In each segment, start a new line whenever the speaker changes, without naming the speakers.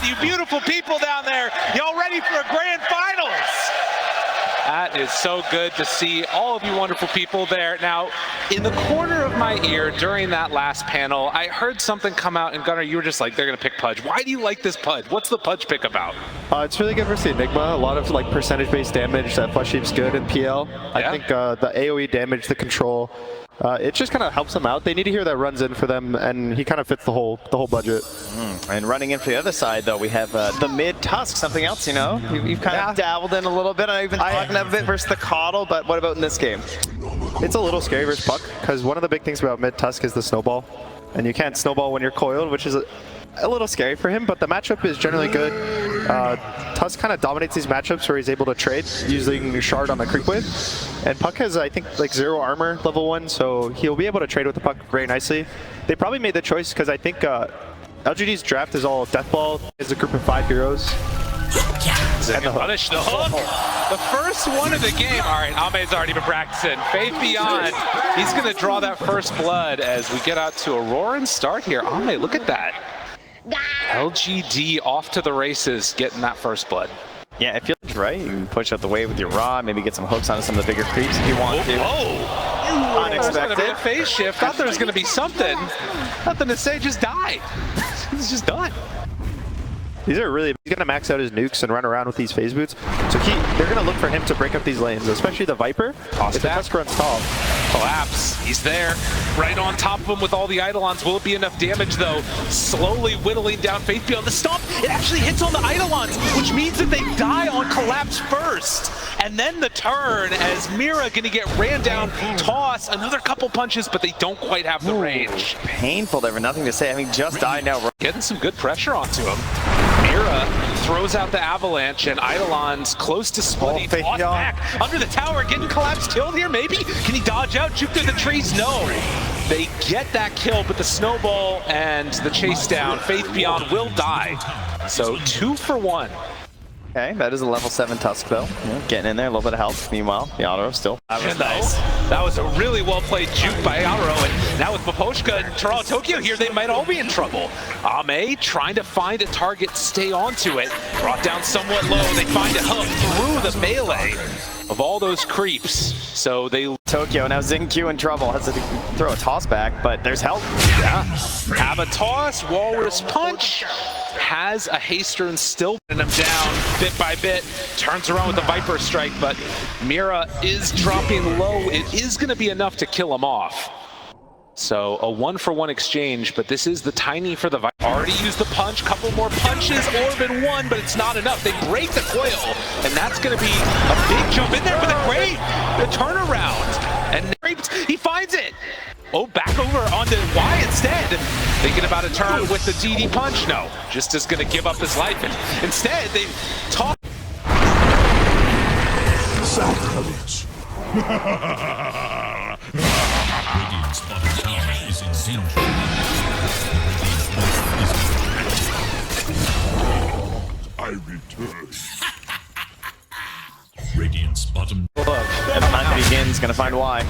you beautiful people down there. Y'all ready for a grand finals? That is so good to see all of you wonderful people there. Now, in the corner of my ear during that last panel, I heard something come out, and Gunnar, you were just like, they're going to pick Pudge. Why do you like this Pudge? What's the Pudge pick about?
It's really good versus the Enigma. A lot of like percentage-based damage that Flesh Sheep's good in PL. Yeah. I think the AoE damage, the control, it just kind of helps them out. They need to hear that runs in for them, and he kind of fits the whole budget.
And running in for the other side, though, we have the mid Tusk, something else, you know? You've kind of dabbled in a little bit. I've been talking a bit versus the Coddle, but what about in this game?
It's a little scary versus Puck, because one of the big things about mid Tusk is the snowball. And you can't snowball when you're coiled, which is a little scary for him, but the matchup is generally good. Tusk kind of dominates these matchups where he's able to trade using Shard on the creep wave. And Puck has, I think, like 0 armor level 1, so he'll be able to trade with the Puck very nicely. They probably made the choice because I think LGD's draft is all Deathball. It's a group of 5 heroes.
And the punish the hook. The first one of the game. All right, Ame's already been practicing. Faith Beyond. He's going to draw that first blood as we get out to Auroran start here. Ame, look at that. LGD off to the races, getting that first blood.
Yeah, it feels right. You can push out the wave with your Raw, maybe get some hooks onto some of the bigger creeps if you want to.
Unexpected. There's going to be a phase shift. Thought there was going to be something. Nothing to say, just died. It's just done.
He's going to max out his nukes and run around with these phase boots. So they're going to look for him to break up these lanes, especially the Viper. If the Tusk runs tall.
Collapse. He's there, right on top of him with all the Eidolons. Will it be enough damage, though? Slowly whittling down Faith Beyond. The stomp, it actually hits on the Eidolons, which means that they die on Collapse first. And then the turn as Mira going to get ran down. Toss, another couple punches, but they don't quite have the range.
Painful there, nothing to say. Having just died now.
Getting some good pressure onto him. Mira throws out the Avalanche, and Eidolon's close to splitting. Toss back under the tower, getting Collapse killed here, maybe? Can he dodge out, juke through the trees? No. They get that kill, but the snowball and the chase down, Faith Beyond will die. So 2 for 1.
Okay, that is a level 7 Tusk, though. Yeah, getting in there, a little bit of help. Meanwhile, Yadro still.
That was nice. That was a really well-played juke by Yadro, and now with Miposhka and Toronto Tokyo here, they might all be in trouble. Ame trying to find a target, stay onto it. Brought down somewhat low. They find a hook through the melee of all those creeps. So they...
Tokyo, now Xingqiu in trouble. Has to throw a toss back, but there's help.
Yeah. Have a toss, Walrus punch. Has a haster and still putting him down bit by bit. Turns around with the Viper strike, but Mira is dropping low. It is going to be enough to kill him off. So a 1-for-1 exchange, but this is the tiny for the Viper. Already used the punch, couple more punches, Orb in 1, but it's not enough. They break the coil, and that's going to be a big jump in there for the great. The turnaround, and he finds it. Oh, back over onto Y instead. Thinking about a turn with the DD punch. No, just is going to give up his life. And instead, they talk.
Sacrilege. Radiant's bottom tower is in danger. I return. Radiant's bottom.
And the time begins, gonna find why.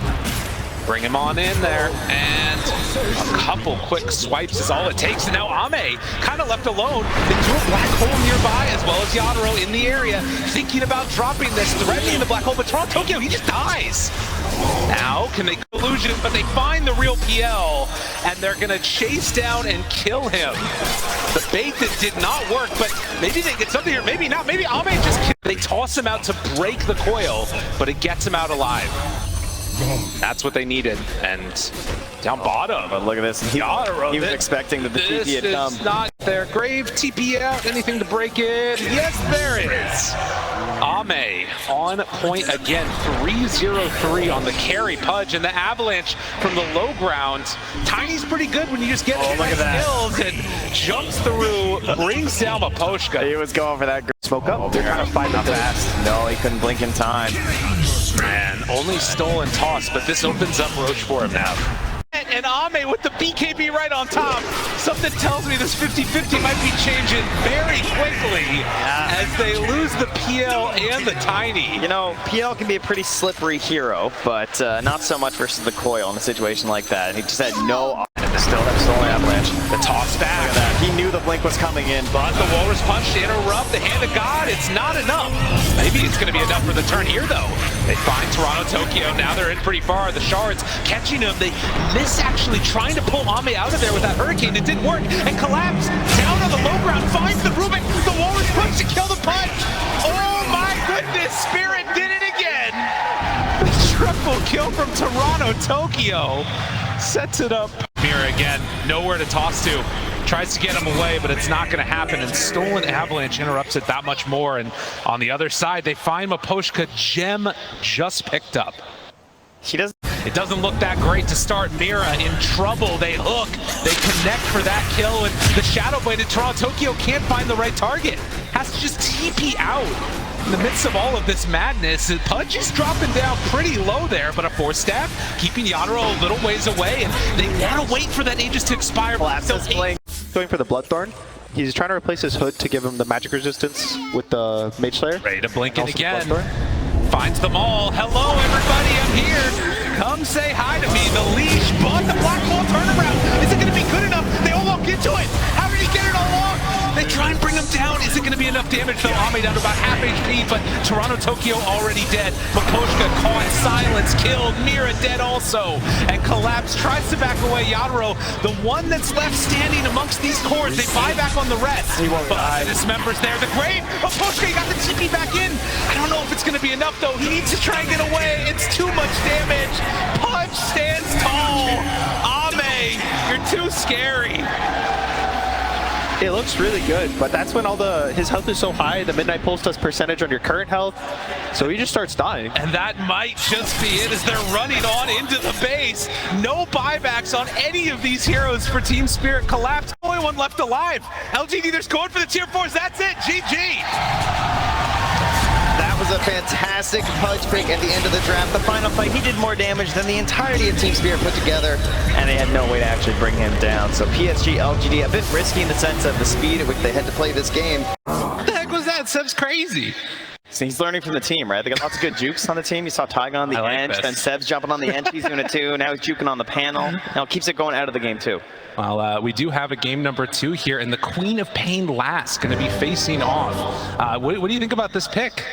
Bring him on in there, and a couple quick swipes is all it takes. And now Ame kind of left alone into a black hole nearby, as well as Yadro in the area, thinking about dropping this, threatening the black hole, but Toronto Tokyo, he just dies. Now, can they illusion him? But they find the real PL, and they're gonna chase down and kill him. The bait that did not work, but maybe they get something here, maybe not, maybe Ame just killed. They toss him out to break the coil, but it gets him out alive. That's what they needed, and down bottom.
But look at this. He was expecting that the TP had come.
This is not their grave. TP out, anything to break it. Yes, there is. Ame on point again, 3-0-3 on the carry Pudge, and the Avalanche from the low ground. Tiny's pretty good when you just get skills and jumps through, brings down Miposhka.
He was going for that
smoke up. They're kind of fighting fast.
No, he couldn't blink in time.
And only stolen toss, but this opens up Roche for him now. And Ame with the BKB right on top. Something tells me this 50-50 might be changing very quickly as they lose the PL and the Tiny.
You know, PL can be a pretty slippery hero, but not so much versus the Coil in a situation like that. He just had no Still have stolen avalanche.
The toss back.
Look at that. He knew the blink was coming in.
But the Walrus Punch to interrupt the hand of God. It's not enough. Maybe it's going to be enough for the turn here, though. They find Toronto Tokyo. Now they're in pretty far. The Shards catching him. They miss actually trying to pull Ame out of there with that Hurricane. It didn't work. And Collapse down on the low ground finds the Rubik. The Walrus Punch to kill the punch. Oh my goodness. Spirit did it again. The triple kill from Toronto Tokyo sets it up. Mira again, nowhere to toss to. Tries to get him away, but it's not going to happen. And Stolen Avalanche interrupts it that much more. And on the other side, they find Maposhka. Gem just picked up. It doesn't look that great to start. Mira in trouble. They hook. They connect for that kill. And the Shadow Blade in Toronto Tokyo can't find the right target. Has to just TP out. In the midst of all of this madness, Pudge is dropping down pretty low there, but a 4-stab, keeping Yadro a little ways away, and they want to wait for that Aegis to expire.
Going for the Bloodthorn. He's trying to replace his Hood to give him the magic resistance with the Mage Slayer.
Ready to blink it again. Finds them all. Hello, everybody, I'm here. Come say hi to me. The leash, but the Black Ball turnaround. Is it going to be good enough? They all walk into it. How did he get it all along? They try and bring him down. Is it going to be enough damage? Though Ame down to about half HP, but Toronto Tokyo already dead. Maposhka caught, silence, killed. Mira dead also. And Collapse tries to back away. Yadro, the one that's left standing amongst these cores, they buy back on the rest.
He won't die.
Dismembers there. The Grave. Maposhka, he got the TP back in. I don't know if it's going to be enough, though. He needs to try and get away. It's too much damage. Punch stands tall. Ame, you're too scary.
It looks really good, but that's when his health is so high, the Midnight Pulse does percentage on your current health, so he just starts dying.
And that might just be it as they're running on into the base. No buybacks on any of these heroes for Team Spirit. Collapse, only one left alive. LGD, they're going for the tier 4s. That's it, GG.
That was a fantastic Pudge pick at the end of the draft. The final fight, he did more damage than the entirety of Team Spirit put together, and they had no way to actually bring him down. So Psg Lgd, a bit risky in the sense of the speed at which they had to play this game.
What the heck was that? Seb's crazy.
So he's learning from the team, right? They got lots of good jukes on the team. You saw Tyga on the edge, then Seb's jumping on the edge, he's doing it too. Now he's juking on the panel. Now it keeps it going out of the game too.
Well, we do have a game number 2 here, and the Queen of Pain last going to be facing off. What do you think about this pick?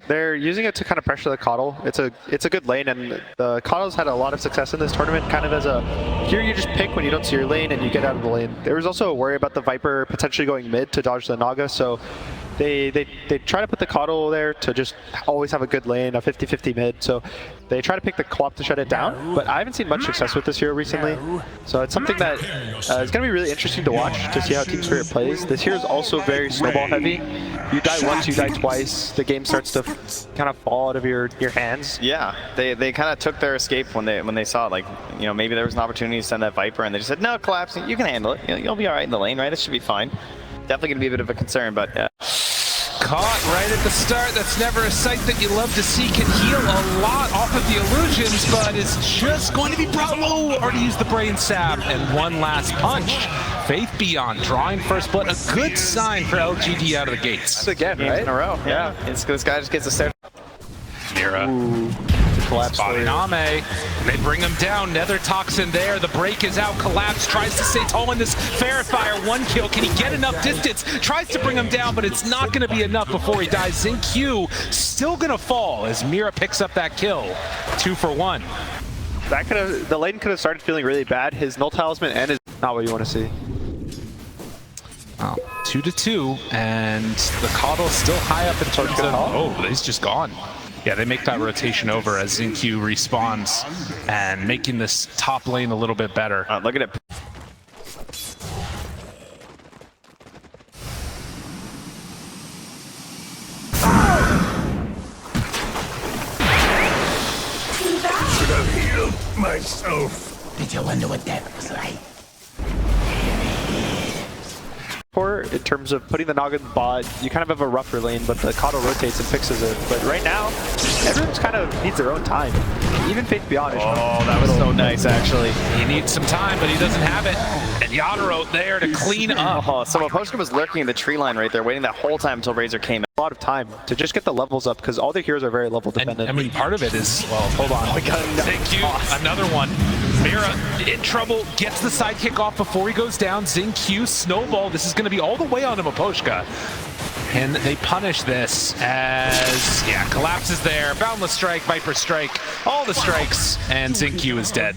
They're using it to kind of pressure the Coddle. It's a good lane, and the Coddle's had a lot of success in this tournament, kind of as a, here you just pick when you don't see your lane and you get out of the lane. There was also a worry about the Viper potentially going mid to dodge the Naga, so they try to put the Coddle there to just always have a good lane, a 50-50 mid, so they try to pick the co-op to shut it down, but I haven't seen much success with this hero recently, so it's something that is going to be really interesting to watch to see how Team Spirit plays. This hero is also very snowball heavy. You die once, you die twice, the game starts to kind of fall out of your hands.
Yeah, they kind of took their escape when they saw, like, you know, maybe there was an opportunity to send that Viper, and they just said, no, Collapse, you can handle it. You'll be all right in the lane, right? It should be fine. Definitely going to be a bit of a concern, but...
Caught right at the start. That's never a sight that you love to see. Can heal a lot off of the illusions, but is just going to be brought low. Already used the brain sap, and one last punch. Faith Beyond drawing first blood. A good sign for LGD out of the gates.
Again,
games
right?
in a row. Yeah. This guy just gets a start.
Mira. Spotting Ame. They bring him down. Nether Toxin there. The break is out. Collapse tries to stay tall in this Fair Fire. 1 kill. Can he get enough distance? Tries to bring him down, but it's not going to be enough before he dies. Zinq still going to fall as Mira picks up that kill. 2 for 1.
That the lane could have started feeling really bad. His Null Talisman and his not what you want to see.
2-2, and the Coddle still high up in terms of... Oh, he's just gone. Yeah, they make that rotation over as Zinq respawns and making this top lane a little bit better.
Look at it.
Should have healed myself.
Did you wonder what that was like?
In terms of putting the Naga in the bot, you kind of have a rougher lane, but the Coddle rotates and fixes it. But right now, everyone's kind of needs their own time. Even Faith Beyond is
that was so nice, actually.
He needs some time, but he doesn't have it. And Yadro there to clean up.
Oh, so Maposhka was lurking in the tree line right there, waiting that whole time until Razor came in.
A lot of time to just get the levels up because all the heroes are very level dependent.
And I mean, part of it is, well, hold on.
Oh my God, no.
Thank you. Another one. Mira in trouble, gets the sidekick off before he goes down. Xingqiu, snowball. This is going to be all the way on to Miposhka. And they punish this as, yeah, collapses there. Boundless strike, Viper strike, all the strikes, and Xingqiu is dead.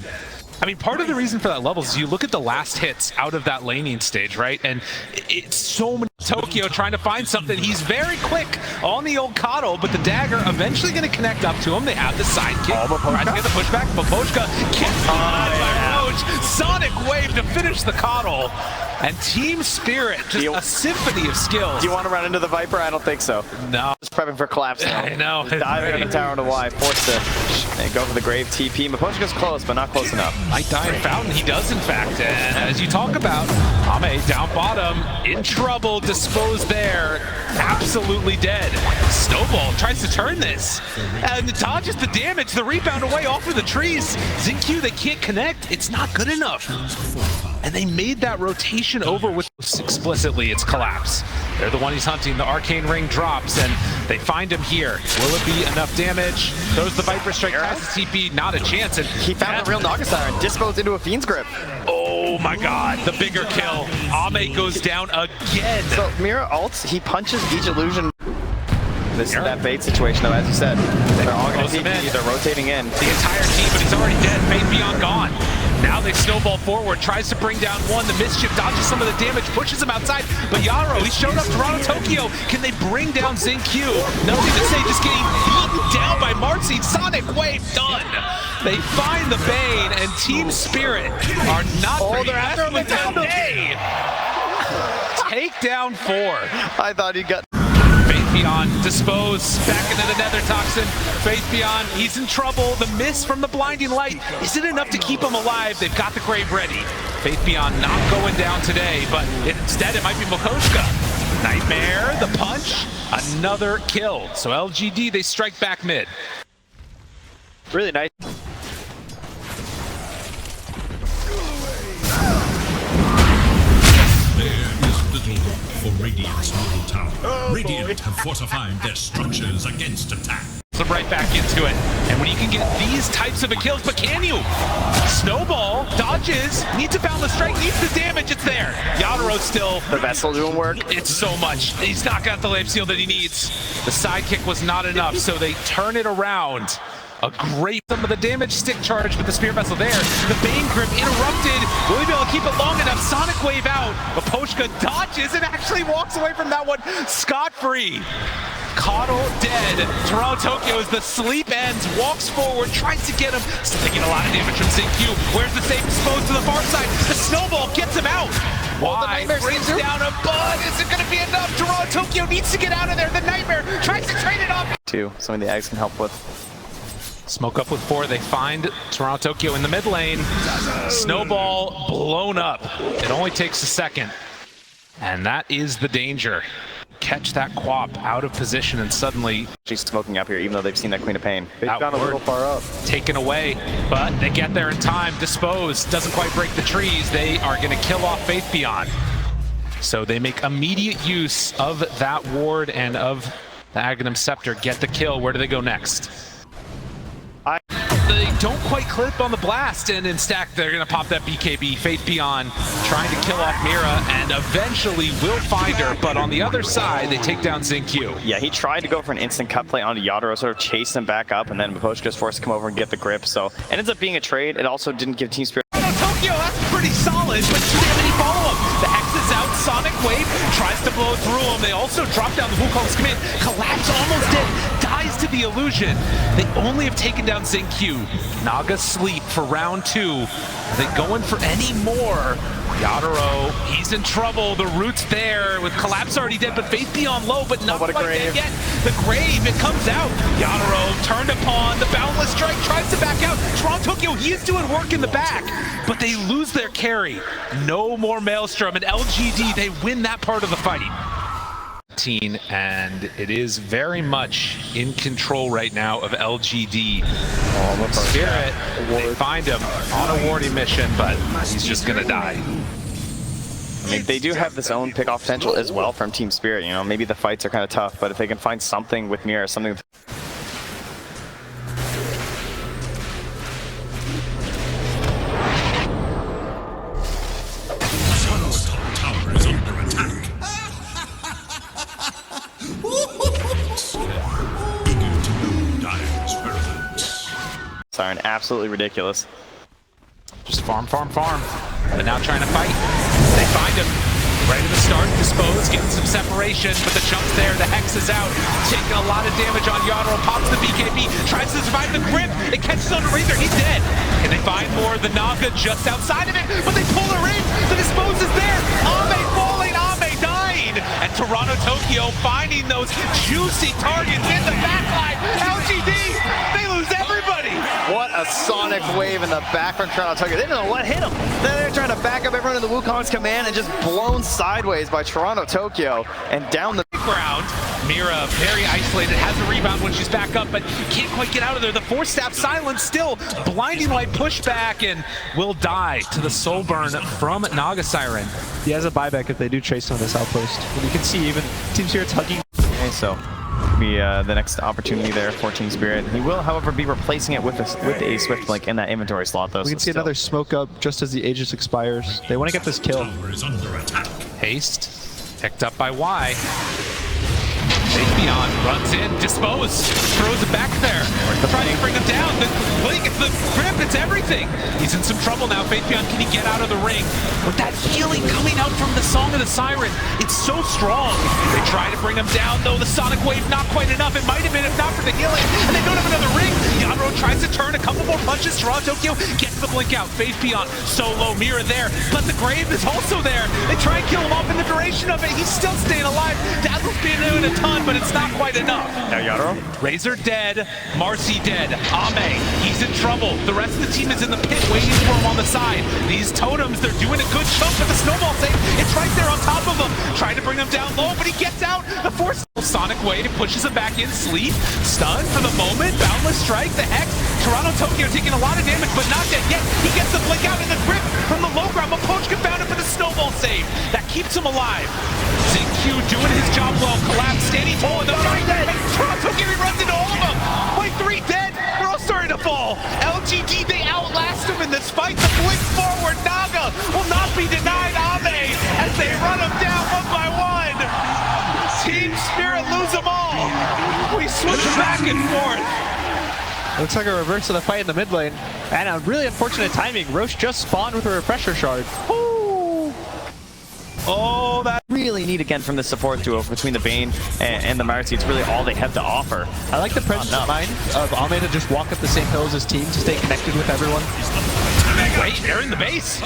I mean, part of the reason for that level is you look at the last hits out of that laning stage, right? And it's so many. Tokyo trying to find something. He's very quick on the old Kato, but the dagger eventually going to connect up to him. They have the sidekick. Trying to get the pushback. Miposhka gets by Roach. Sonic wave to finish the Kato. And Team Spirit, just a symphony of skills.
Do you want to run into the Viper? I don't think so.
No.
Just prepping for collapse now.
I know.
Diving in the tower on the Y, forced to go for the grave TP. Miposhka's close, but not close enough.
Might die in Fountain. He does, in fact. And as you talk about, Ame down bottom, in trouble, disposed there, absolutely dead. Snowball tries to turn this, and dodges the damage, the rebound away off of the trees. Xingqiu, they can't connect. It's not good enough. And they made that rotation over with explicitly, it's collapse. They're the one he's hunting. The arcane ring drops, and they find him here. Will it be enough damage? Throws the Viper strike past the TP, not a chance. And
he found the real Nagasire and disposed into a Fiend's Grip.
Oh my god, the bigger kill. Ame goes down again.
So Mira ults, he punches each illusion. This is that bait situation though, as you said. They're all going to TP, they're rotating in.
The entire team, but he's already dead. Faith Beyond gone. Now they snowball forward, tries to bring down one. The Mischief dodges some of the damage, pushes him outside. But Yaro, he showed up Toronto Tokyo. Can they bring down Xingqiu? Nothing to say, just getting beaten down by Marcy. Sonic wave done. They find the Bane, and Team Spirit are not they're after him down day. Take down 4.
I thought he got
Faith Beyond, dispose, back into the Nether Toxin. Faith Beyond, he's in trouble. The miss from the blinding light isn't enough to keep him alive. They've got the grave ready. Faith Beyond not going down today, but instead it might be Miposhka. Nightmare, the punch, another kill. So LGD, they strike back mid.
really nice.
For Radiant's middle tower. Radiant have fortified their structures against attack.
So right back into it. And when you can get these types of kills, but can you? Snowball, dodges, needs a boundless strike, needs the damage, it's there. Yadaro still.
The Vessel doing work.
It's so much. He's not got the lamp seal that he needs. The sidekick was not enough, so they turn it around. A great some of the damage, stick charge with the Spear Vessel there. The Bane Grip interrupted. Will he be able to keep it long enough? Sonic Wave out. Miposhka dodges and actually walks away from that one scot-free. Coddle dead. Toronto Tokyo, as the sleep ends, walks forward, tries to get him. Still taking a lot of damage from Xingqiu. Where's the safe exposed to the far side? The snowball gets him out. Why? Brings down a bud. Is it going to be enough? Toronto Tokyo needs to get out of there. The Nightmare tries to trade it off.
Something the Eggs can help with.
Smoke up with 4, they find Toronto Tokyo in the mid lane. Snowball blown up. It only takes a second. And that is the danger. Catch that Quap out of position and suddenly...
She's smoking up here, even though they've seen that Queen of Pain.
They've gone a little far up.
Taken away, but they get there in time. Dispose, doesn't quite break the trees. They are going to kill off Faith Beyond. So they make immediate use of that ward and of the Aghanim Scepter. Get the kill. Where do they go next? They don't quite clip on the blast, and in stack they're going to pop that BKB. Faith Beyond trying to kill off Mira, and eventually will find her, but on the other side they take down Xingqiu.
Yeah, he tried to go for an instant cut play onto Yadaro, sort of chase him back up, and then Miposhka's forced to come over and get the grip, so it ends up being a trade. It also didn't give Team Spirit...
Tokyo, that's pretty solid, but too damn many follow-up. The Hex is out, Sonic Wave tries to blow through him. They also drop down the Wukong's command. Collapse almost dead, dies to the illusion. They only have taken down Xingqiu. Naga sleep for round 2. Are they going for any more? Yadaro, he's in trouble. The root's there with Collapse already dead, but Faith Beyond low, but not quite dead yet. The grave, it comes out. Yadaro turned upon, the boundless strike tries to back out. Toronto Tokyo, he is doing work in the back, but they lose their carry. No more Maelstrom, and LGD, they win that part of the fight. And it is very much in control right now of LGD. Spirit, they find him on a warding mission, but he's just gonna die.
I mean, they do have this own pick-off potential as well from Team Spirit. You know, maybe the fights are kind of tough, but if they can find something with Mira, something with... Siren. Absolutely ridiculous.
Just farm. But now trying to fight. They find him. Right at the start, Dispose, getting some separation, but the jump's there, the Hex is out, taking a lot of damage on Yadro, pops the BKB, tries to survive the grip, it catches on the Razor, he's dead. Can they find more? The Naga just outside of it, but they pull her in, the Dispose is there, Ame falling, Ame dying, and Toronto Tokyo finding those juicy targets in the backline. LGD, they lose everybody.
What a sonic wave in the back from Toronto Tokyo. They didn't know what hit them. They're trying to back up everyone in the Wukong's command and just blown sideways by Toronto Tokyo and down the
ground. Mira very isolated, has a rebound when she's back up, but can't quite get out of there. The force staff silence still, blinding light pushback, and will die to the soul burn from Naga Siren.
He has a buyback if they do chase on this outpost. And you can see even Team Spirit's hugging.
Okay, so be the next opportunity there for Team Spirit. He will, however, be replacing it with a Swift Link in that inventory slot, though.
We can see another smoke up just as the Aegis expires. They want to get this kill.
Tower is under attack.
Haste, picked up by Y. Beyond runs in, Dispose, throws it back there, trying to bring him down. The Blink, it's the grip, it's everything. He's in some trouble now. Faithbeyond, can he get out of the ring? With that healing coming out from the Song of the Siren, it's so strong. They try to bring him down, though. The Sonic Wave, not quite enough. It might have been if not for the healing. And they don't have another ring. Yadro tries to turn a couple more punches. Toronto Tokyo gets the Blink out. Faithbeyond, solo, Mira there. But the Grave is also there. They try and kill him off in the duration of it. He's still staying alive. Dazzle's being doing a ton, but it's not quite enough.
Now Yadro.
Razor dead, Marcy dead, Ame, he's in trouble. The rest of the team is in the pit waiting for him on the side. These totems, they're doing a good chunk for the snowball save. It's right there on top of him, trying to bring him down low, but he gets out. The force Sonic Wave pushes him back in, sleep, stun for the moment, boundless strike, the Hex. Toronto Tokyo taking a lot of damage, but not dead yet. He gets the Blink out in the grip from the low ground, but Poach can found it for the snowball save. That keeps him alive. ZQ doing his job well, collapse, standing tall in the fight. Toronto Tokyo runs into all of them. Like 3 dead, they're all starting to fall. LGD, they outlast him in this fight. The Blink forward, Naga will not be denied Ame as they run him down one by one. Team Spirit lose them all. We switch back and forth.
Looks like a reverse of the fight in the mid lane. And a really unfortunate timing. Roche just spawned with a refresher shard.
Ooh. Oh, that really neat again from the support duo between the Bane and the Marcy. It's really all they have to offer.
I like the presence of mind of Ame to just walk up the same hill as his team to stay connected with everyone.
Wait, they're in the base.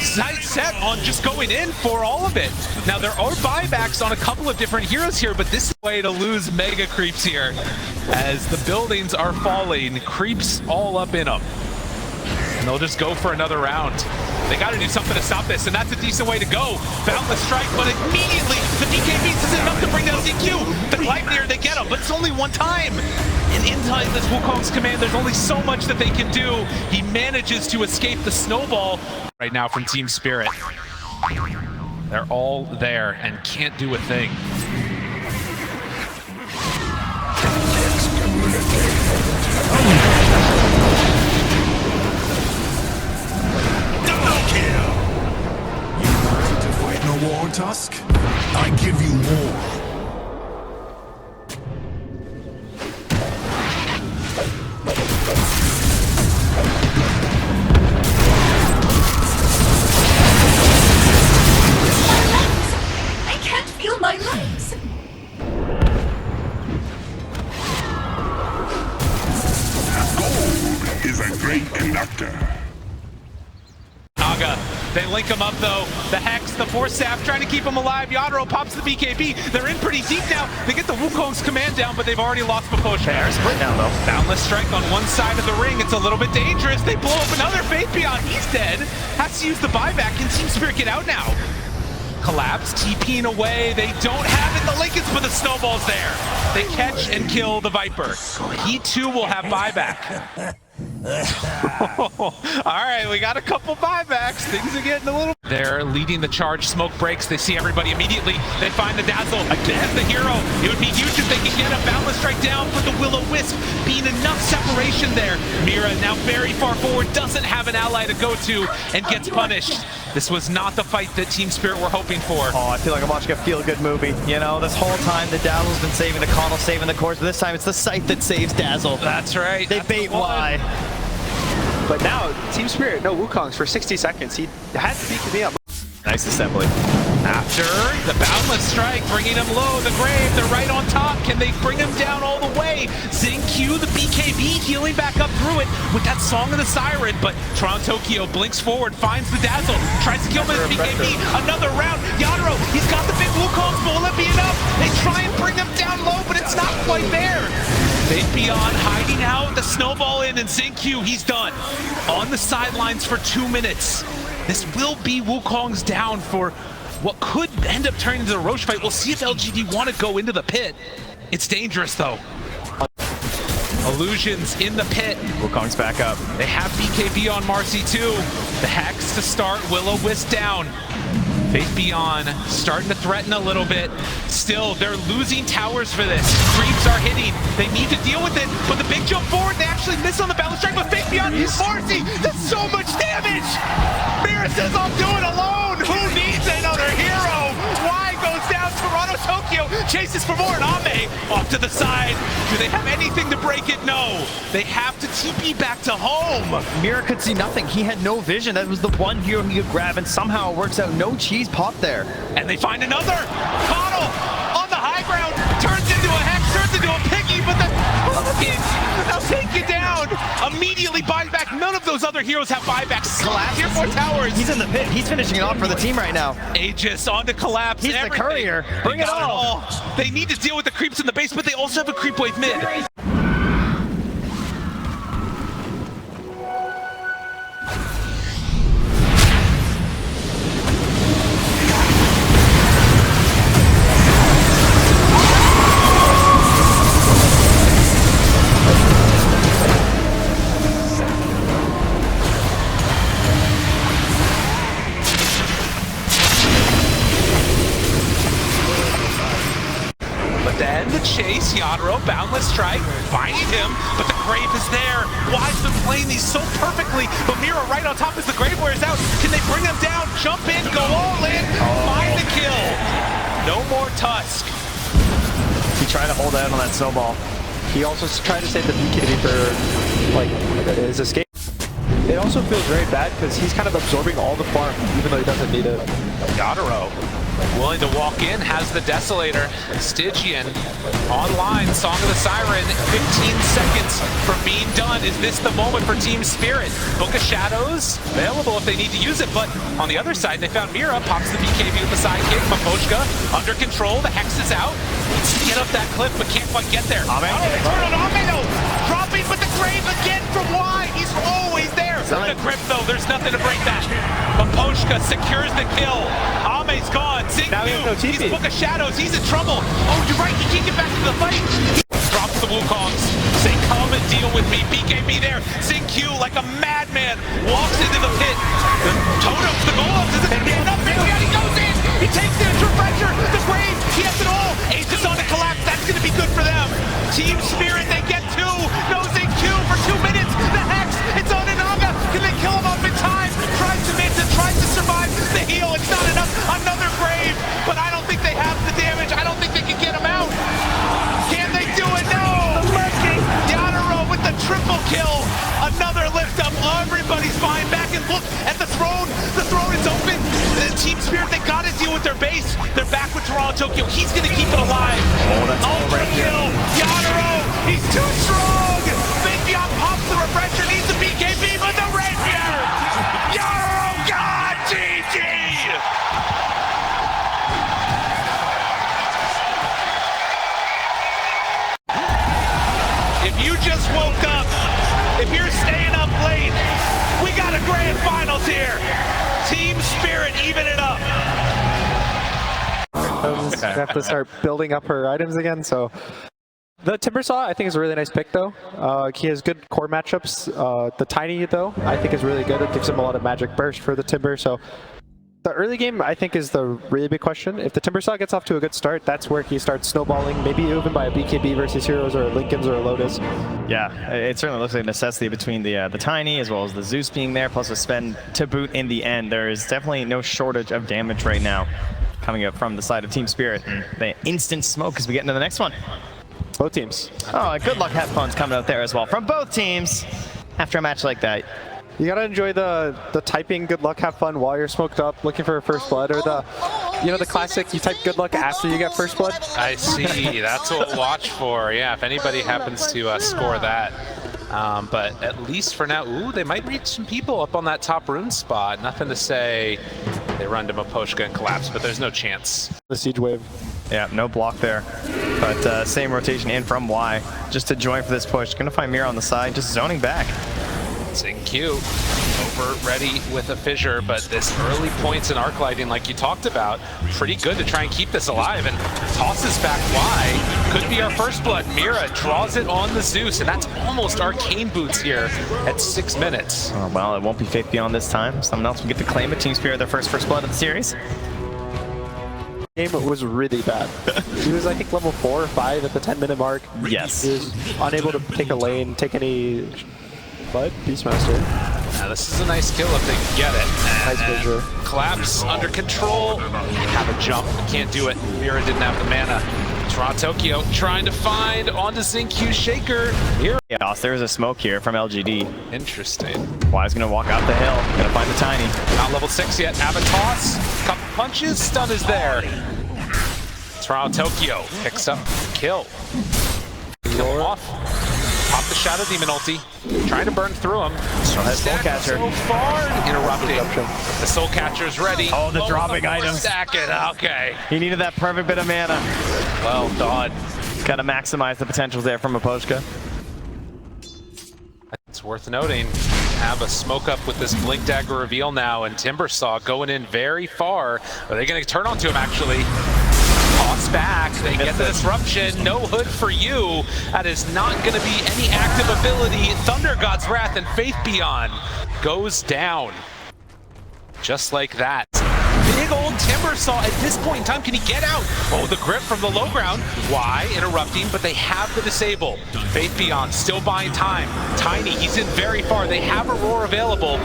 Sight set on just going in for all of it. Now there are buybacks on a couple of different heroes here, but this is the way to lose mega creeps here. As the buildings are falling, creeps all up in them. And they'll just go for another round. They got to do something to stop this, and that's a decent way to go. Boundless strike, but immediately the BKB isn't enough to bring down ZQ. The Gleipnir, they get him, but it's only one time. And inside this Wukong's command, there's only so much that they can do. He manages to escape the snowball right now from Team Spirit. They're all there and can't do a thing.
War Tusk, I give you more.
I can't feel my legs.
Gold is a great conductor.
Naga, they link him up though. The Hex, the Force Staff trying to keep him alive. Yadro pops the BKB. They're in pretty deep now. They get the Wukong's command down, but they've already lost Poach.
They're split down though.
Boundless strike on one side of the ring. It's a little bit dangerous. They blow up another Faithbeyond. He's dead. Has to use the buyback. Can Team Spirit get out now? Collapse, TPing away. They don't have it. The Lincolns, but the snowball's there. They catch and kill the Viper. He too will have buyback. All right, we got a couple buybacks. Things are getting a little... They're leading the charge. Smoke breaks. They see everybody immediately. They find the Dazzle. Again, the hero. It would be huge if they could get a Boundless Strike down for the Will-O-Wisp, being enough separation there. Mira now very far forward, doesn't have an ally to go to, and gets punished. This was not the fight that Team Spirit were hoping for.
Oh, I feel like I'm watching a feel-good movie. You know, this whole time the Dazzle's been saving the Connell, saving the course, but this time it's the Scythe that saves Dazzle.
That's right.
They bait Y.
But now, Team Spirit, no Wukong's for 60 seconds. He had to beat me up.
Nice assembly.
After the Boundless Strike, bringing him low, the Grave, they're right on top. Can they bring him down all the way? Xingqiu, the BKB, healing back up through it with that Song of the Siren, but Toronto Tokyo blinks forward, finds the Dazzle, tries to kill him with his BKB, another round. Yadro, he's got the big Wukong, but will it be enough? They try and bring him down low, but it's not quite there. Fate Beyond hiding out, the snowball in, and Xingqiu, he's done. On the sidelines for 2 minutes. This will be Wukong's down for what could end up turning into a Roche fight. We'll see if LGD want to go into the pit. It's dangerous though. Illusions in the pit.
Wukong's back up.
They have BKB on Marcy too. The Hex to start, Will-O-Wisp down. Fate Beyond starting to threaten a little bit. Still, they're losing towers for this. Creeps are hitting. They need to deal with it, but the big jump forward, they actually miss on the Boundless Strike, but Fate Beyond, Marcy does so much damage! Mira says, I'll do it alone! Who needs another hero? Y goes down, Toronto Tokyo chases for more, and Ame off to the side. Do they have anything to break it? No. They have to TP back to home.
Mira could see nothing. He had no vision. That was the one hero he could grab, and somehow it works out. No cheese pop there.
And they find another. Connell on the high ground, turns into a Hex, turns into a Piggy, but the they'll take you down. Immediately buys back. None of those other heroes have buybacks. Collapse. Tier 4 towers.
He's in the pit. He's finishing it off for the team right now.
Aegis on to Collapse.
He's
everything.
the courier. Bring it all.
They need to deal with the creeps in the base, but they also have a creep wave mid. Then the chase, Yadro, Boundless Strike, finding him, but the Grave is there. Y's been playing these so perfectly, but Mira right on top as the Grave wears out. Can they bring him down, jump in, go all in, find the kill? No more Tusk.
He tried to hold out on that snowball.
He also tried to save the BKB for, like, his escape. It also feels very bad because he's kind of absorbing all the farm, even though he doesn't need it.
Yadro willing to walk in, has the Desolator. Stygian online, Song of the Siren, 15 seconds from being done. Is this the moment for Team Spirit? Book of Shadows, available if they need to use it, but on the other side, they found Mira, pops the BKB with the sidekick. Maposhka under control, the Hex is out. Needs to get up that cliff, but can't quite get there.
Ame.
Oh, they turn on Ame though! Dropping with the Grave again from Y! He's always there! The grip though, there's nothing to break that. Maposhka secures the kill. Ame's gone. Xingqiu, he's Book of Shadows, he's in trouble. Oh, you're right, he can't get back to the fight. Drops the Wukongs. Say, come and deal with me. BKB there. Xingqiu, like a madman, walks into the pit. The totems, the golems, is it going to be enough? He goes in. He takes the refresher. The Grave, he has it all. Aegis on the Collapse. That's going to be good for them. Team Spirit, they get two. No Xingqiu for 2 minutes. The Hex, it's on Inaga. Can they kill him off in time? Tries to miss it, tries to survive the heal. It's not enough. Another Grave, but I don't think they have the damage. I don't think they can get him out. Can they do it? No! Yadro with the triple kill. Another lift up. Everybody's fine. Back and look at the throne. The throne is open. The Team Spirit, they got to deal with their base. They're back with Toronto Tokyo. He's going to keep it alive.
Oh, that's
Ultra kill. Yadro, he's too strong. Fate Beyond pops the refresher. Needs the BKB, but the rapier. Yadro, God, GG. If you just woke up, if you're staying up late, we got a grand finals here. Team Spirit, even it up.
We have to start building up her items again, so. The Timbersaw, I think, is a really nice pick, though. He has good core matchups. The Tiny, though, I think is really good. It gives him a lot of magic burst for the Timber, so The early game, I think, is the really big question. If the Timbersaw gets off to a good start, that's where he starts snowballing, maybe even by a BKB versus Heroes or a Lincolns or a Lotus.
Yeah, it certainly looks like a necessity between the Tiny as well as the Zeus being there, plus a spend to boot in the end. There is definitely no shortage of damage right now coming up from the side of Team Spirit. And the instant smoke as we get into the next one.
Both teams.
Oh, good luck, have fun's coming out there as well from both teams after a match like that.
You gotta enjoy the typing good luck, have fun while you're smoked up, looking for a first blood, or the, you know, the classic, you type good luck after you get first blood.
I see. That's what we'll watch for. Yeah, if anybody happens to score that. But at least for now, ooh, they might reach some people up on that top rune spot. Nothing to say they run to Miposhka and collapse, but there's no chance.
The siege wave.
Yeah, no block there. But same rotation in from Y, just to join for this push. Gonna find Mira on the side, just zoning back.
Xingqiu over ready with a fissure, but this early points in arc lighting, like you talked about, pretty good to try and keep this alive, and tosses back Y. Could be our first blood. Mira draws it on the Zeus, and that's almost arcane boots here at 6 minutes.
Oh, well, it won't be Faith Beyond this time. Someone else will get to claim it. Team Spirit, their first blood of the series.
Game was really bad. He was, I think, level 4 or 5 at the 10-minute mark.
Yes.
He was unable to take a lane, take any. But Beastmaster.
Now this is a nice kill if they can get it.
Nice fissure.
Collapse under control. Have a jump, can't do it. Mira didn't have the mana. Toronto Tokyo trying to find onto Xingqiu Shaker. Mira.
Yeah, there's a smoke here from LGD.
Interesting.
Y's gonna walk out the hill, gonna find the Tiny.
Not level 6 yet. Have a toss. Couple punches. Stun is there. Toronto Tokyo picks up the kill. Kill him off. Pop the Shadow Demon ulti. Trying to burn through him.
Soul Catcher.
So far, interrupting. The Soul Catcher's ready.
Oh, the dropping items.
Stack it. Okay.
He needed that perfect bit of mana.
Well done.
Gotta maximize the potentials there from Miposhka.
It's worth noting, have a smoke up with this Blink Dagger reveal now, and Timbersaw going in very far. Are they going to turn onto him, actually? Toss back, they get the disruption, no hood for you. That is not going to be any active ability. Thunder God's Wrath and Faith Beyond goes down. Just like that. Big old Timbersaw at this point in time, can he get out? Oh, the grip from the low ground. Why? Interrupting, but they have the disable. Faith Beyond still buying time. Tiny, he's in very far. They have Aurora available.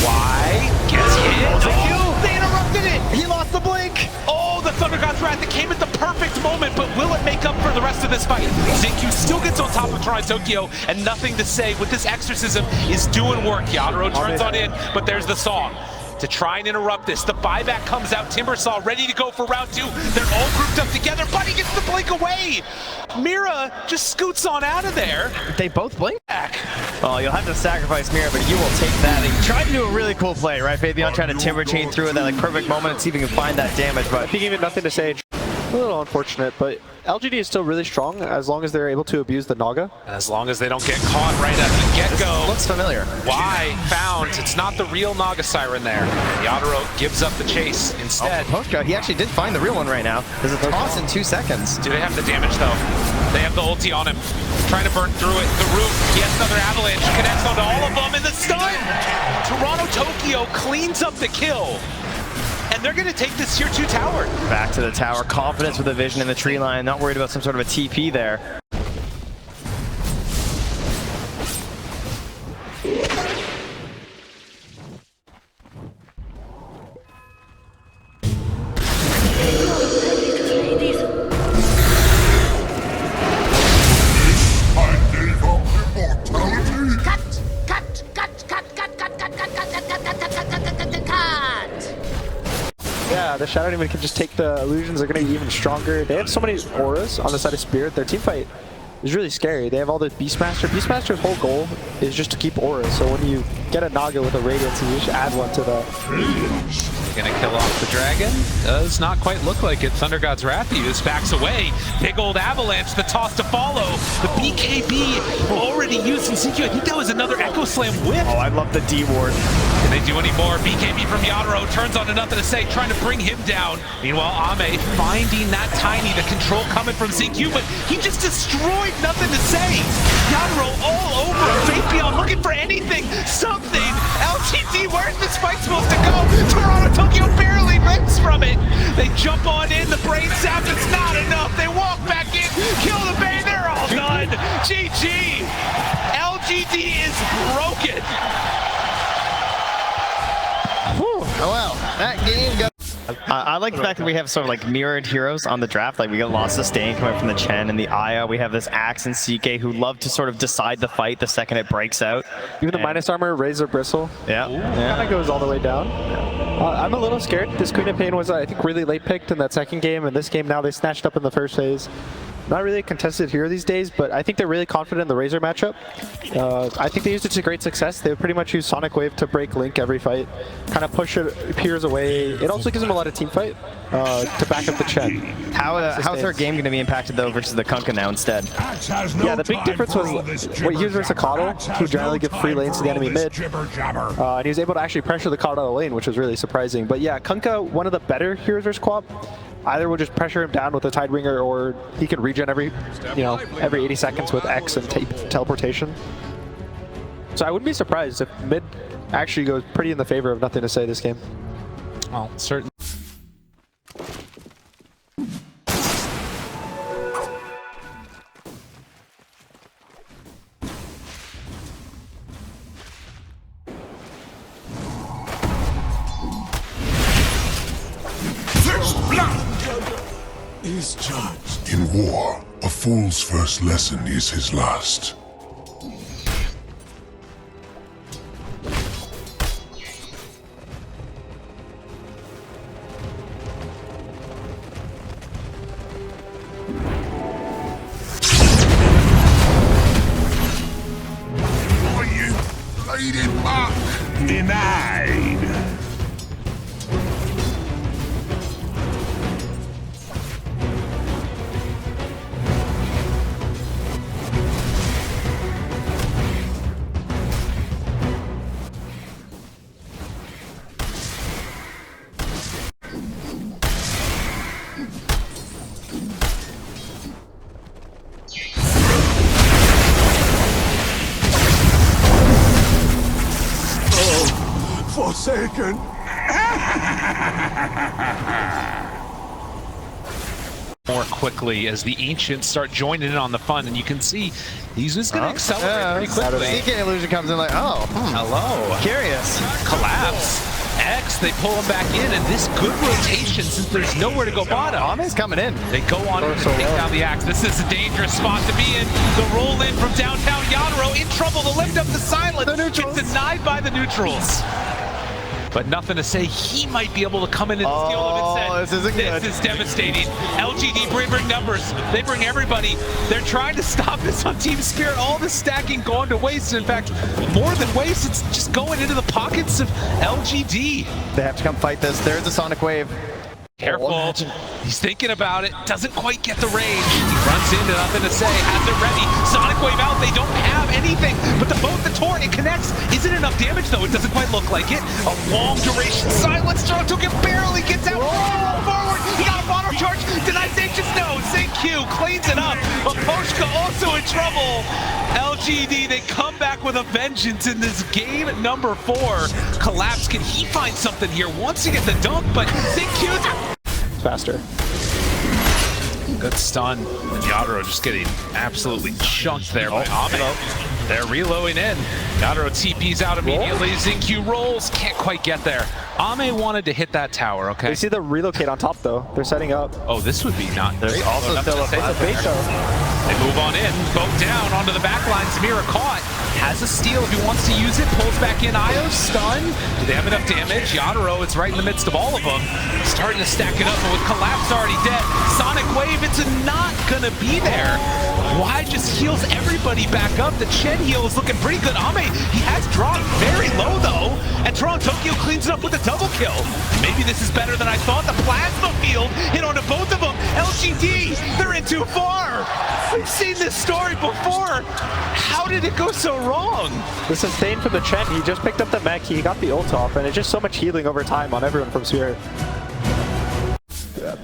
Why? Gets hit. Oh, they interrupted it. He lost the blink. Oh, the Thunder God's Wrath that came at the perfect moment, but will it make up for the rest of this fight? Xingqiu still gets on top of Toronto Tokyo, and nothing to say with this exorcism is doing work. Yadro turns on in, but there's the song. To try and interrupt this. The buyback comes out. Timbersaw ready to go for round 2. They're all grouped up together. Buddy gets the blink away. Mira just scoots on out of there.
They both blink back. Well, you'll have to sacrifice Mira, but you will take that. He tried to do a really cool play, right? Faith Beyond trying to timber chain through in that like perfect moment and see if he can find that damage. But
I think even nothing to say. A little unfortunate, but LGD is still really strong as long as they're able to abuse the Naga.
As long as they don't get caught right at the get-go.
Looks familiar.
Why? Found. It's not the real Naga Siren there. Yadro gives up the chase instead.
Oh, Miposhka, he actually did find the real one right now. There's a toss in 2 seconds.
Do they have the damage though? They have the ulti on him. Trying to burn through it. The roof. He has another avalanche. Connects onto all of them, and the stun! Toronto Tokyo cleans up the kill. And they're going to take this tier 2 tower.
Back to the tower. Confidence with the vision in the tree line. Not worried about some sort of a TP there.
Yeah, the Shadow Demon can just take the illusions. They're going to be even stronger. They have so many auras on the side of Spirit. Their team fight is really scary. They have all the Beastmaster. Beastmaster's whole goal is just to keep auras. So when you get a Naga with a Radiance, you just add one to the...
Gonna kill off the dragon. Does not quite look like it. Thunder God's Wrath used, backs away. Big old avalanche, the toss to follow. The BKB already used in CQ. I think that was another Echo Slam whip.
Oh, I love the D ward.
Can they do any more? BKB from Yadro turns on to nothing to say, trying to bring him down. Meanwhile, Ame finding that Tiny, the control coming from CQ, but he just destroyed nothing to say. Yadro all over him. Faith Beyond looking for anything, something else. LGD, where's this fight supposed to go? Toronto Tokyo barely lives from it. They jump on in, the brain sap, it's not enough. They walk back in, kill the Bay, they're all done. GG. LGD is broken.
Oh well, that game got... I like the fact that we have sort of like mirrored heroes on the draft. Like we got Lost Sustain coming from the Chen and the Aya. We have this Axe and CK who love to sort of decide the fight the second it breaks out.
Even the minus armor, Razor Bristle.
Yeah.
Kind of goes all the way down. I'm a little scared. This Queen of Pain was, I think, really late picked in that second game, and this game now they snatched up in the first phase. Not really a contested hero these days, but I think they're really confident in the Razor matchup. I think they used it to great success. They would pretty much use Sonic Wave to break Link every fight, kind of push it, Piers away. It also gives them a lot of team fight to back up the Chen.
How's her game going to be impacted though versus the Kunkka now instead?
Yeah, the big difference was what he was versus Coddle, who generally give free lanes to the enemy mid. And he was able to actually pressure the Coddle out of lane, which was really surprising. But yeah, Kunkka, one of the better heroes versus Quap. Either we'll just pressure him down with a Tidebringer, or he can regen every 80 seconds with X and teleportation. So I wouldn't be surprised if mid actually goes pretty in the favor of Nothing to Say this game.
Well, certainly.
Is judged. In war, a fool's first lesson is his last. Are you laid it back? Denied. Forsaken.
More quickly as the Ancients start joining in on the fun, and you can see he's just going to accelerate pretty quickly.
CK Illusion comes in like, oh,
hello.
Curious.
Collapse. X, they pull him back in, and this good rotation since there's nowhere to go bottom.
Ame's coming in.
They go on and take down the Axe. This is a dangerous spot to be in. The roll in from downtown Yadro in trouble to lift up the silence. Gets denied by the neutrals. But Nothing to Say, he might be able to come in and steal him instead. This is devastating. LGD bring numbers. They bring everybody. They're trying to stop this on Team Spirit. All the stacking going to waste. In fact, more than waste, it's just going into the pockets of LGD.
They have to come fight this. There's a Sonic Wave.
Careful. He's thinking about it. Doesn't quite get the range. He runs into Nothing to Say. Has it ready. Sonic Wave out. They don't have anything. But the boat, the Torrent, it connects. Isn't enough damage, though. It doesn't quite look like it. A long duration silence. Toronto barely gets out. Forward. He got a bottle charge. Denies Ancients. No. Thank you. Cleans it up. But Poshka also in trouble. LGD, they come back with a vengeance in this game number 4. Collapse. Can he find something here? Wants to get the dunk, but Zinq's
faster.
Good stun. And Yadro just getting absolutely chunked there by Ame. They're reloading in. Yadro TP's out immediately. Zinq rolls. Can't quite get there. Ame wanted to hit that tower, okay?
You see the relocate on top, though. They're setting up.
Oh, this would be not.
There's also still a
bait, though.
They move on in. Boat down onto the back line. Zamira caught. Has a steal if he wants to use it. Pulls back in. Io stun. Do they have enough damage? Yadro, it's right in the midst of all of them. Starting to stack it up, but with Collapse already dead. Sonic Wave, it's not gonna be there. Why just heals everybody back up? The Chen heal is looking pretty good. Ame, he has dropped very low though. And Toronto Tokyo cleans it up with a double kill. Maybe this is better than I thought. The plasma field hit onto both of them. LGD, they're in too far. We've seen this story before. How did it go so wrong?
The sustain from the Chen, he just picked up the mech, he got the ult off, and it's just so much healing over time on everyone from Spirit.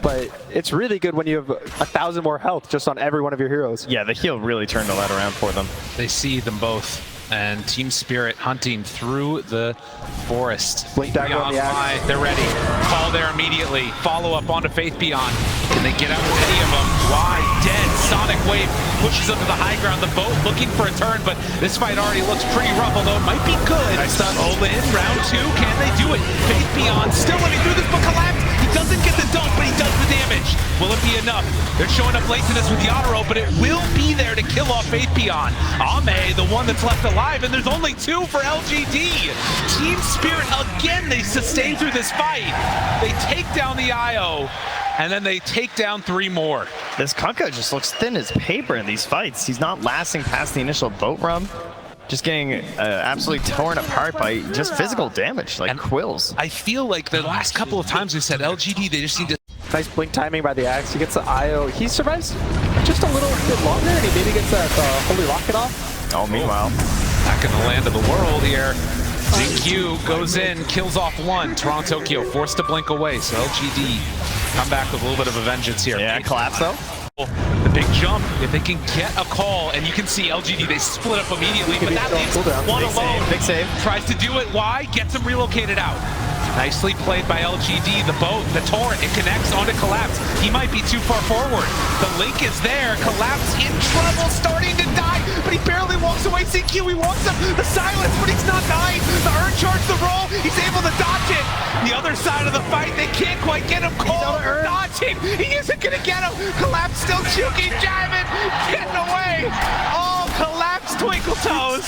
But it's really good when you have 1,000 more health just on every one of your heroes.
Yeah, the heal really turned all that around for them.
They see them both. And Team Spirit hunting through the forest.
Blink dagger on the axe.
They're ready. Call there immediately. Follow up onto Faith Beyond. Can they get out with any of them? Why? Dead. Sonic Wave pushes them to the high ground. The boat looking for a turn, but this fight already looks pretty rough, although it might be good. Nice stun. Olin, round 2. Can they do it? Faith Beyond still living through this, but collapsed. He doesn't get the dunk, but he does the damage. Will it be enough? They're showing up late to this with Yatoro, but it will be there to kill off Faith Beyond. Ame, the one that's left alive, and there's only 2 for LGD. Team Spirit, again, they sustain through this fight. They take down the IO, and then they take down 3 more.
This Kunkka just looks thin as paper in these fights. He's not lasting past the initial boat run. Just getting absolutely torn apart by just physical damage, like quills.
I feel like the last couple of times we said LGD, they just need to...
Nice blink timing by the axe. He gets the IO. He survives just a little bit longer, and he maybe gets that Holy Rocket off.
Oh, meanwhile.
Back in the land of the world here. ZQ goes in, kills off 1. Toronto Tokyo forced to blink away, so LGD come back with a little bit of a vengeance here.
Yeah, collapse though.
The big jump, if they can get a call, and you can see LGD, they split up immediately, but that leaves 1 alone.
Big save.
Tries to do it, why? Gets him relocated out. Nicely played by LGD, the boat, the torrent, it connects onto Collapse. He might be too far forward. The link is there, Collapse in trouble, starting to die, but he barely walks away. ZQ, he wants him, the silence, but he's not dying. The Urn charge the roll, he's able to dodge it. The other side of the fight, they can't quite get him. Cole dodging, he isn't gonna get him. Collapse still juking, jamming, getting away. Oh, Collapse Twinkle Toes.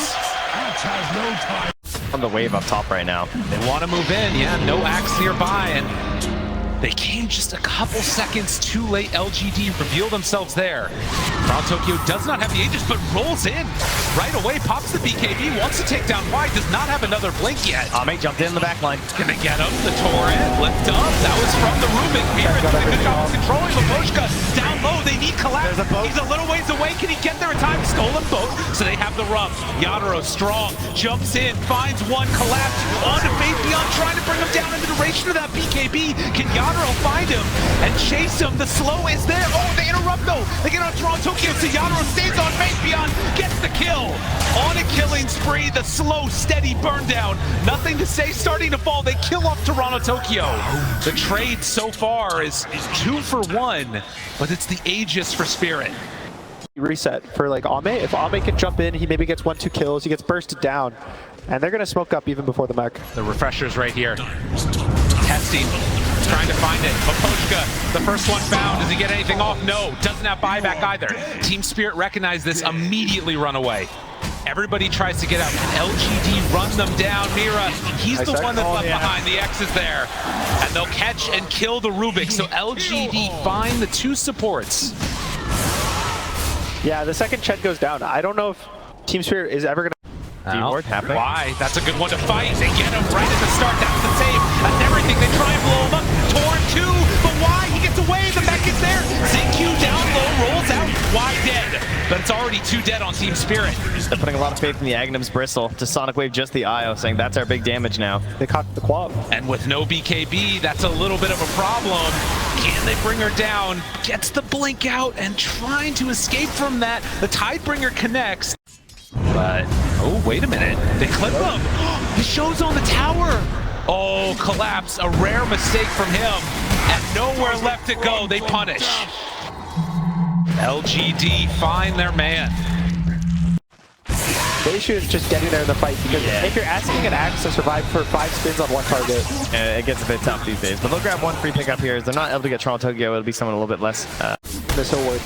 On the wave up top right now.
They want to move in, yeah, no axe nearby, and they came just a couple seconds too late. LGD reveal themselves there. Toronto Tokyo does not have the Aegis, but rolls in right away, pops the BKB, wants to take down Wide, does not have another blink yet.
Ame jumped in the back line.
Can they get him? The torrent, lift up, that was from the Rubik. Mira doing a good job of controlling Laposhka. Down low, they need Collapse. He's a little ways away, can he get there in time? Stolen boat, so they have the rump. Yatoro strong, jumps in, finds 1, Collapse, onto Faith Beyond, trying to bring him down into the duration of that BKB. Can Yatoro find him and chase him? The slow is there. Oh, they interrupt though. They get on Toronto Tokyo, so Yatoro stays on Faith Beyond, gets the kill. On a killing spree, the slow, steady burn down. Nothing to say, starting to fall. They kill off Toronto Tokyo. The trade so far is 2 for 1, but it's the Aegis for Spirit.
Reset for like Ame. If Ame can jump in, he maybe gets 1-2 kills. He gets bursted down, and they're gonna smoke up even before the mech.
The refreshers right here. Testing, trying to find it. Poposhka, the first one found. Does he get anything off? No, doesn't have buyback either. Team Spirit recognized this, immediately run away. Everybody tries to get out. LGD run them down. Mira, he's the one that's left behind. The X is there. And they'll catch and kill the Rubik. So LGD find the 2 supports.
Yeah, the second Ched goes down. I don't know if Team Spirit is ever gonna...
happening.
Why? That's a good one to fight. They get him right at the start. That's the save. That's everything. They try and blow him up. Torn 2, but why? He gets away. The mech is there. ZQ down low, rolls out. Why dead? But it's already 2 dead on Team Spirit.
They're putting a lot of faith in the Agnum's Bristle to Sonic Wave just the IO, saying that's our big damage now.
They caught the quad.
And with no BKB, that's a little bit of a problem. Can they bring her down? Gets the blink out and trying to escape from that. The Tidebringer connects. But, oh, wait a minute. They clip him. He shows on the tower. Oh, Collapse. A rare mistake from him. And nowhere left to go. They punish. LGD find their man.
The issue is just getting there in the fight, because if you're asking an axe to survive for 5 spins on 1 target,
it gets a bit tough these days. But they'll grab 1 free pickup here. If they're not able to get Toronto Tokyo, it'll be someone a little bit less.
this hill ward.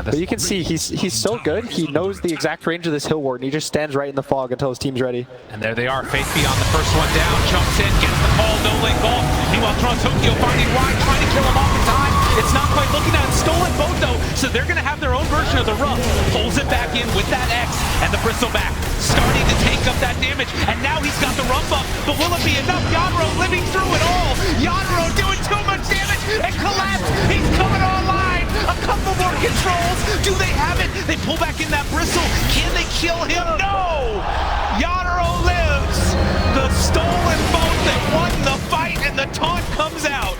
But you can see he's so good. He knows the exact range of this hill ward, and he just stands right in the fog until his team's ready.
And there they are. Faith Beyond the first one down, jumps in, gets the call, no link ball. Meanwhile, Toronto Tokyo finding Wide, trying to kill him off in time. It's not quite looking at it. Stolen boat though, so they're going to have their own version of the rump. Pulls it back in with that X and the bristle back, starting to take up that damage. And now he's got the rump up, but will it be enough? Yatoro living through it all. Yatoro doing too much damage and Collapse. He's coming online. A couple more controls. Do they have it? They pull back in that bristle. Can they kill him? No! Yatoro lives. The stolen boat that won the fight, and the taunt comes out.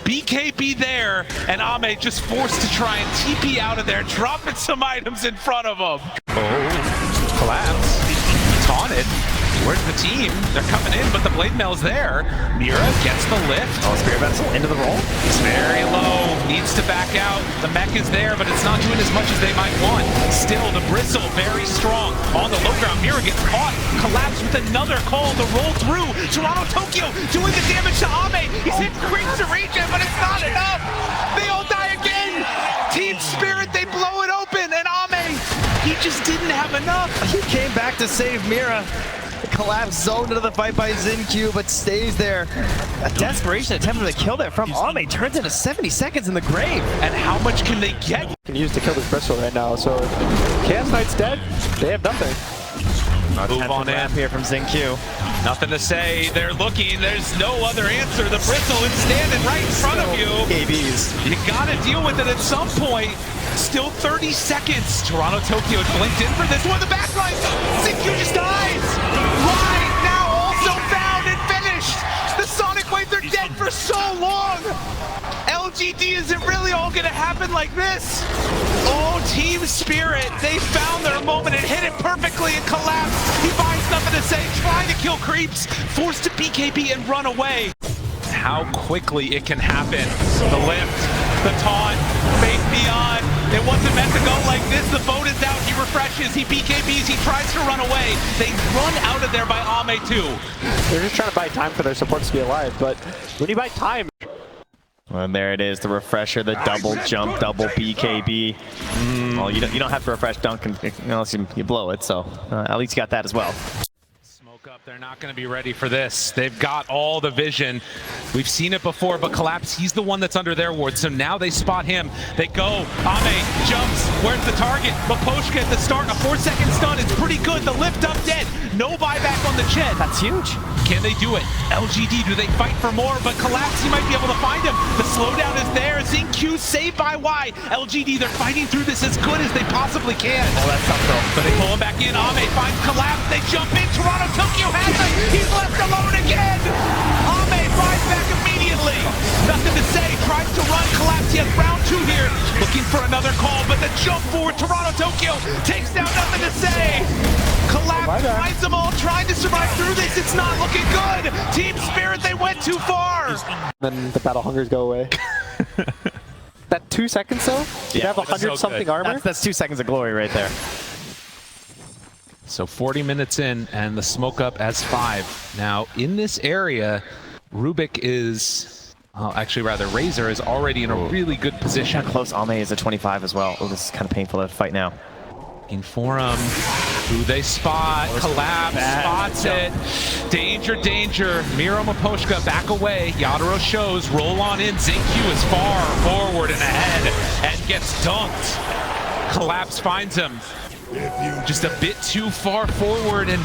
BKB there, and Ame just forced to try and TP out of there, dropping some items in front of him. Oh, Collapse. taunted. Where's the team? They're coming in, but the blade mail's there. Mira gets the lift.
Oh, Spirit Vessel into the roll.
It's very low. Needs to back out. The mech is there, but it's not doing as much as they might want. Still, the bristle very strong on the low ground. Mira gets caught. Collapse with another call to roll through. Toronto Tokyo doing the damage to Ame. He's hit creeps to regen, but it's not enough. They all die again. Team Spirit, they blow it open, and Ame, he just didn't have enough.
He came back to save Mira. Collapse zoned into the fight by XinQ, but stays there. A desperation attempt to kill there from Ame turns into 70 seconds in the grave.
And how much can they get?
Can use to kill this bristle right now. So if Chaos Knight's dead, they have nothing.
Move on in
here from XinQ.
Nothing to say. They're looking. There's no other answer. The bristle is standing right in front of you.
ABs.
You gotta deal with it at some point. Still 30 seconds. Toronto Tokyo blinked in for this one. The backline. XinQ just dies. Right now, also found and finished. The Sonic Wave, they're dead for so long. LGD, is it really all gonna happen like this? Oh, Team Spirit, they found their moment and hit it perfectly and collapsed. He finds nothing to say, trying to kill creeps, forced to BKB and run away. How quickly it can happen. The lift, the taunt, Faith Beyond. It wasn't meant to go like this. The boat is out, he refreshes, he BKBs, he tries to run away. They run out of there by Ame too.
They're just trying to buy time for their supports to be alive, but when you buy time...
And there it is, the refresher, the double jump, double BKB. Well, you don't have to refresh dunk unless you blow it, so at least you got that as well.
Smoke up, they're not going to be ready for this. They've got all the vision. We've seen it before, but Collapse, he's the one that's under their ward, so now they spot him. They go, Ame jumps, where's the target? Maposhka at the start, a 4-second stun, it's pretty good. The lift up dead, no buyback on the Chen.
That's huge.
Can they do it? LGD, do they fight for more? But Collapse, he might be able to find him. The slowdown is there. XinQ saved by Y. LGD, they're fighting through this as good as they possibly can.
Oh, that's tough though.
But they pull him back in. Ame finds Collapse. They jump in. Toronto Tokyo has it. He's left alone again. Ame finds back immediately. Nothing to say. Tries to run. Collapse. He has round 2 here. Looking for another call, but the jump forward. Toronto Tokyo takes down. Nothing to say. Collapse finds them all, trying to survive through this. It's not looking good. Team Spirit, they went too far.
Then the battle hungers go away. That 2 seconds though? You have 100-something armor?
That's 2 seconds of glory right there.
So 40 minutes in, and the smoke up as 5. Now, in this area, Rubik is... actually, rather, Razor is already in a really good position.
How close Ame is at 25 as well. Oh, this is kind of painful to fight now.
Looking for him. Who they spot. Collapse. Spots it. Danger, danger. Miro Maposhka back away. Yadaro shows. Roll on in. XinQ is far forward and ahead and gets dunked. Collapse finds him. Just a bit too far forward, and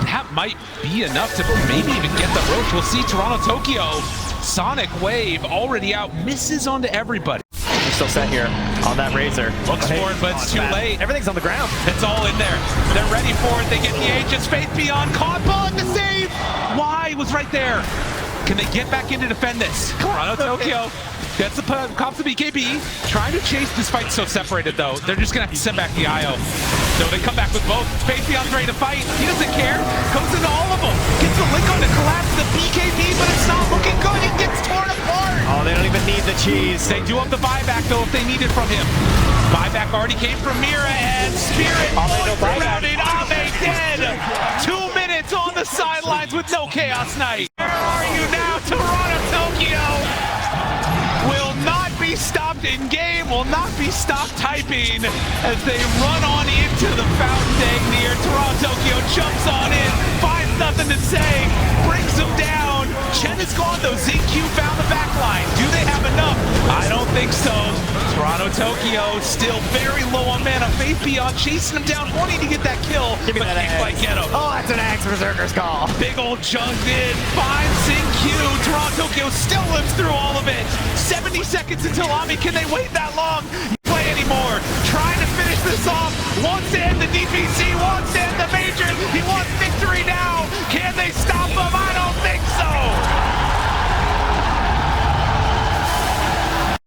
that might be enough to maybe even get the roach. We'll see. Toronto Tokyo. Sonic Wave already out. Misses onto everybody.
They're still set here on that Razor.
Looks for it, but it's too late.
Everything's on the ground.
It's all in there. They're ready for it. They get the Aegis. Faith Beyond. Caught ball the save. Y was right there. Can they get back in to defend this? Toronto Tokyo gets the cops the BKB. Trying to chase this fight so separated though. They're just gonna have to send back the IO. So they come back with both. Faith Beyond's ready to fight. He doesn't care. Goes into all of them. Gets the link on to Collapse the BKB, but it's not looking good. It gets torn apart.
Oh, they don't even need the cheese.
They do have the buyback though if they need it from him. Buyback already came from Mira, and Spirit surrounded. Ame dead. 2 minutes on the sidelines with no Chaos Knight. Where are you now, Toronto Tokyo? Will not be stopped in game, will not be stopped typing as they run on into the fountain deck near Toronto Tokyo. Jumps on in, finds nothing to say, brings him down. Chen is gone though. XinQ found the back line. Do they have enough? I don't think so. Toronto Tokyo still very low on mana. Faith Beyond chasing him down, wanting to get that kill, but can't quite get him.
Oh, that's an axe Berserker's call.
Big old junked in, finds XinQ. Toronto Tokyo still lives through all of it. 70 seconds until Ame. Can they wait that long? Play anymore. Trying to finish this off. Wants to end the DPC, wants to end the major. He wants victory.